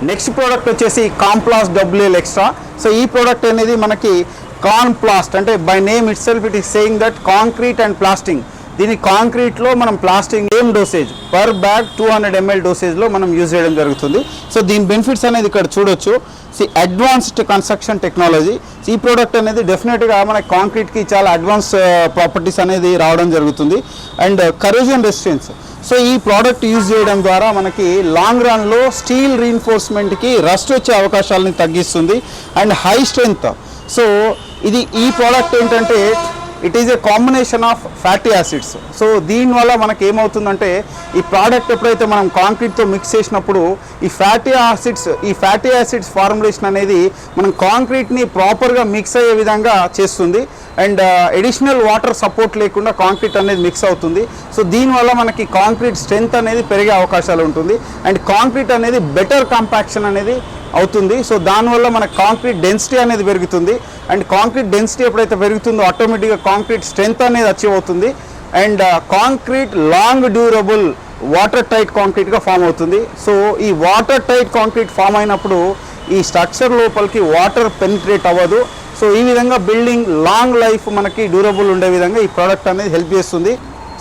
Next product వచ్చేసి కాంప్లాస్ట్ WL extra. So ఈ product అనేది మనకి కాన్ప్లాస్ట్ అంటే by name it self it is saying that concrete and plastering. దీని కాంక్రీట్లో మనం plastering same dosage per bag 200 ml డోసేజ్లో మనం యూజ్ చేయడం జరుగుతుంది. సో దీని బెనిఫిట్స్ అనేది ఇక్కడ చూడొచ్చు. Advanced construction technology. ఈ ప్రోడక్ట్ అనేది డెఫినెట్గా మనకి కాంక్రీట్కి చాలా అడ్వాన్స్ ప్రాపర్టీస్ అనేది రావడం జరుగుతుంది. And corrosion resistance. సో ఈ ప్రోడక్ట్ యూజ్ చేయడం ద్వారా మనకి లాంగ్ రన్లో స్టీల్ రీఎన్ఫోర్స్మెంట్కి రస్ట్ వచ్చే అవకాశాలని తగ్గిస్తుంది. And high strength. సో ఈ ప్రోడక్ట్ ఏంటంటే it is a combination of fatty acids. So దీనివల్ల మనకి ఏమవుతుందంటే ఈ ప్రోడక్ట్ ఎప్పుడైతే మనం కాంక్రీట్తో మిక్స్ చేసినప్పుడు ఈ ఫ్యాటీ యాసిడ్స్ ఫార్ములేషన్ అనేది మనం కాంక్రీట్ని ప్రాపర్గా మిక్స్ అయ్యే విధంగా చేస్తుంది. అండ్ అడిషనల్ వాటర్ సపోర్ట్ లేకుండా కాంక్రీట్ అనేది మిక్స్ అవుతుంది. సో దీనివల్ల మనకి కాంక్రీట్ స్ట్రెంగ్త్ అనేది పెరిగే అవకాశాలు ఉంటుంది. అండ్ కాంక్రీట్ అనేది బెటర్ కాంపాక్షన్ అనేది అవుతుంది. సో దానివల్ల మన కాంక్రీట్ డెన్సిటీ అనేది పెరుగుతుంది. అండ్ కాంక్రీట్ డెన్సిటీ ఎప్పుడైతే పెరుగుతుందో ఆటోమేటిక్గా కాంక్రీట్ స్ట్రెంగ్త్ అనేది అచీవ్ అవుతుంది. And concrete long durable water tight కాంక్రీట్గా ఫామ్ అవుతుంది. సో ఈ వాటర్ టైట్ కాంక్రీట్ ఫామ్ అయినప్పుడు ఈ స్ట్రక్చర్ లోపలికి వాటర్ పెనిట్రేట్ అవ్వదు. సో ఈ విధంగా బిల్డింగ్ లాంగ్ లైఫ్ మనకి డ్యూరబుల్ ఉండే విధంగా ఈ ప్రోడక్ట్ అనేది హెల్ప్ చేస్తుంది.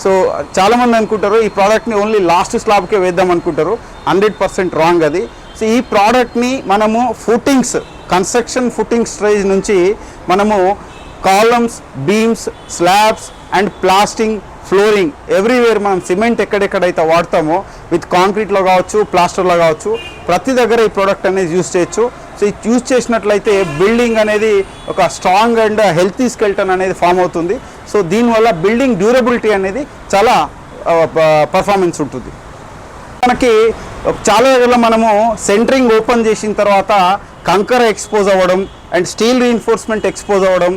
సో చాలామంది అనుకుంటారు ఈ ప్రోడక్ట్ని ఓన్లీ లాస్ట్ స్లాబ్కే వేద్దాం అనుకుంటారు. 100% రాంగ్ అది. సో ఈ ప్రోడక్ట్ని మనము ఫుటింగ్స్ కన్స్ట్రక్షన్ ఫుటింగ్ స్టేజ్ నుంచి మనము columns, beams, slabs and plastering, flooring everywhere మనం సిమెంట్ ఎక్కడెక్కడైతే వాడతామో విత్ కాంక్రీట్లో కావచ్చు, ప్లాస్టర్లో కావచ్చు, ప్రతి దగ్గర ఈ ప్రోడక్ట్ అనేది యూజ్ చేయొచ్చు. సో ఇది యూజ్ చేసినట్లయితే బిల్డింగ్ అనేది ఒక స్ట్రాంగ్ అండ్ హెల్తీ స్కెల్టన్ అనేది ఫామ్ అవుతుంది. సో దీనివల్ల బిల్డింగ్ డ్యూరబిలిటీ అనేది చాలా పర్ఫార్మెన్స్ ఉంటుంది. మనకి చాలా దగ్గర మనము సెంటరింగ్ ఓపెన్ చేసిన తర్వాత కంకర ఎక్స్పోజ్ అవ్వడం అండ్ స్టీల్ రీఎన్ఫోర్స్మెంట్ ఎక్స్పోజ్ అవ్వడం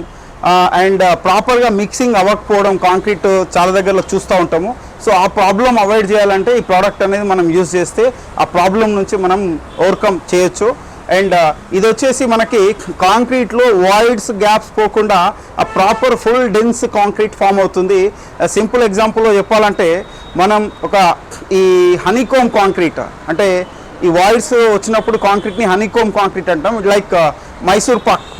అండ్ ప్రాపర్గా మిక్సింగ్ అవ్వకపోవడం కాంక్రీట్ చాలా దగ్గరలో చూస్తూ ఉంటాము. సో ఆ ప్రాబ్లం అవాయిడ్ చేయాలంటే ఈ ప్రోడక్ట్ అనేది మనం యూజ్ చేస్తే ఆ ప్రాబ్లం నుంచి మనం ఓవర్కమ్ చేయొచ్చు. అండ్ ఇది వచ్చేసి మనకి కాంక్రీట్లో వాయిడ్స్, గ్యాప్స్ పోకుండా ఆ proper full dense concrete form అవుతుంది. సింపుల్ ఎగ్జాంపుల్లో చెప్పాలంటే మనం ఈ హనీకోమ్ కాంక్రీట్ అంటే ఈ వాయిడ్స్ వచ్చినప్పుడు కాంక్రీట్ని హనీకోమ్ కాంక్రీట్ అంటాం. లైక్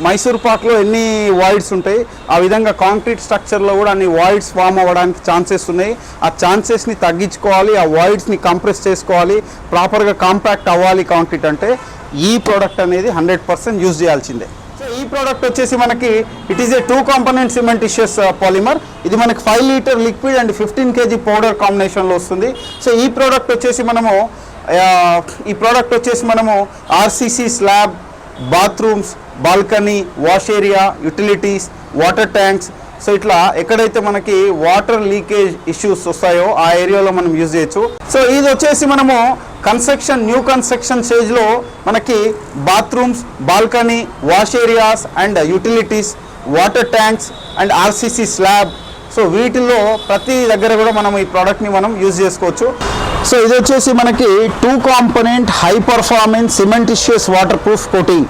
మైసూర్ పాక్లో ఎన్ని వాయిడ్స్ ఉంటాయి ఆ విధంగా కాంక్రీట్ స్ట్రక్చర్లో కూడా అన్ని వాయిడ్స్ ఫామ్ అవ్వడానికి ఛాన్సెస్ ఉన్నాయి. ఆ ఛాన్సెస్ని తగ్గించుకోవాలి, ఆ వాయిడ్స్ని కంప్రెస్ చేసుకోవాలి, ప్రాపర్గా కాంపాక్ట్ అవ్వాలి కాంక్రీట్ అంటే ఈ ప్రోడక్ట్ అనేది 100% యూజ్ చేయాల్సిందే. సో ఈ ప్రోడక్ట్ వచ్చేసి మనకి it is a 2 component cementitious polymer. ఇది మనకి 5 litre liquid and 15 kg powder కాంబినేషన్లో వస్తుంది. సో ఈ ప్రోడక్ట్ వచ్చేసి మనము RCC slab, bathrooms, balcony, wash area, utilities, water tanks, so ఇట్లా ఎక్కడైతే మనకి వాటర్ లీకేజ్ ఇష్యూస్ వస్తాయో ఆ ఏరియాలో మనం యూజ్ చేయొచ్చు. సో ఇది వచ్చేసి మనము న్యూ కన్స్ట్రక్షన్ స్టేజ్లో మనకి bathrooms, balcony, wash areas and utilities, water tanks and RCC slab, so వీటిల్లో ప్రతి దగ్గర కూడా మనం ఈ ప్రోడక్ట్ని మనం యూజ్ చేసుకోవచ్చు. సో ఇది వచ్చేసి మనకి 2 component high performance cementitious water proof coating.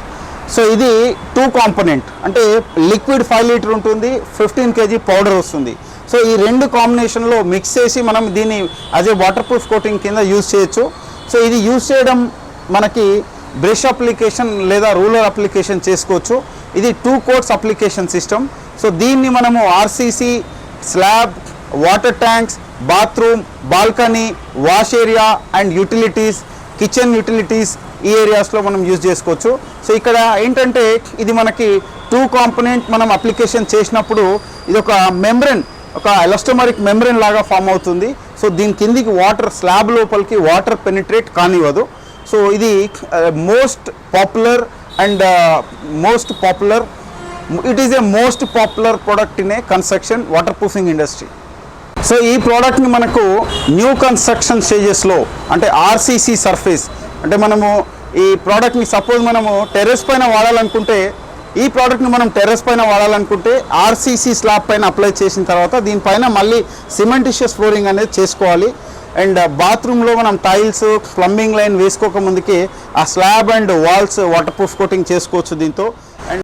So ఇది 2 కాంపోనెంట్ అంటే లిక్విడ్ 5 లీటర్ ఉంటుంది, 15 kg పౌడర్ వస్తుంది. సో ఈ 2 కాంబినేషన్లో మిక్స్ చేసి మనం దీన్ని as a water proof coating కింద యూజ్ చేయొచ్చు. సో ఇది యూజ్ చేయడం మనకి బ్రష్ అప్లికేషన్ లేదా రూలర్ అప్లికేషన్ చేసుకోవచ్చు. ఇది 2 coats అప్లికేషన్ సిస్టమ్. సో దీన్ని మనము RCC slab, water tanks, bathroom, balcony, wash area and utilities, kitchen utilities ఈ ఏరియాస్లో మనం యూజ్ చేసుకోవచ్చు. సో ఇక్కడ ఏంటంటే ఇది మనకి 2 కాంపోనెంట్ మనం అప్లికేషన్ చేసినప్పుడు ఇది ఒక మెంబ్రెన్, ఒక ఎలాస్టోమరిక్ మెంబ్రెన్ లాగా ఫామ్ అవుతుంది. సో దీని కిందికి వాటర్ స్లాబ్ లోపలికి వాటర్ పెనిట్రేట్ కానివ్వదు. సో ఇది most popular it is a most popular product in a construction water proofing industry. So ఈ ప్రోడక్ట్ని మనకు న్యూ కన్స్ట్రక్షన్ స్టేజెస్లో అంటే RCC సర్ఫేస్ అంటే మనము ఈ ప్రోడక్ట్ని సపోజ్ మనము టెర్రస్ పైన వాడాలనుకుంటే ఈ ప్రోడక్ట్ని మనం టెర్రస్ పైన వాడాలనుకుంటే RCC స్లాబ్ పైన అప్లై చేసిన తర్వాత దీనిపైన మళ్ళీ సిమెంటిషియస్ ఫ్లోరింగ్ అనేది చేసుకోవాలి. అండ్ బాత్రూంలో మనం టైల్స్, ప్లంబింగ్ లైన్ వేసుకోక ముందుకే ఆ slab and walls waterproof coating చేసుకోవచ్చు దీంతో.